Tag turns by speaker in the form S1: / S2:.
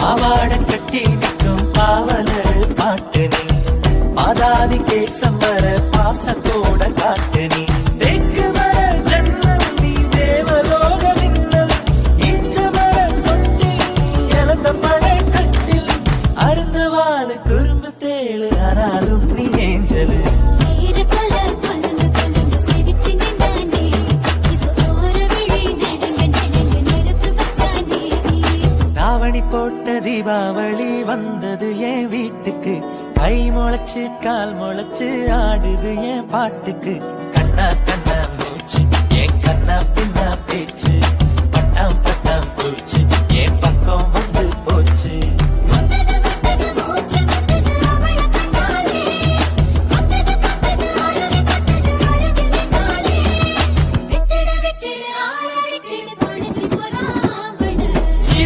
S1: பாவாட கட்டி நிற்கும் பாவலர் பாட்டு நீ பாதாதி கேசம் வர பாசத்தோட காட்டு நீ தேக்கு மர ஜன்னல் நீ தேவலோக மின்னல் ஈச்ச மர தொட்டி இறந்த படை கட்டில் அருந்தவான குறும்பு தேழு ஆனாலும் நீ ஏஞ்சலு தாவணி போட்ட தீபாவளி வந்தது என் வீட்டுக்கு கை முளைச்சு கால் முளைச்சு ஆடுது என் பாட்டுக்கு கண்ணா கண்ணா மூச்சு என் கண்ணா பின்னா பேச்சு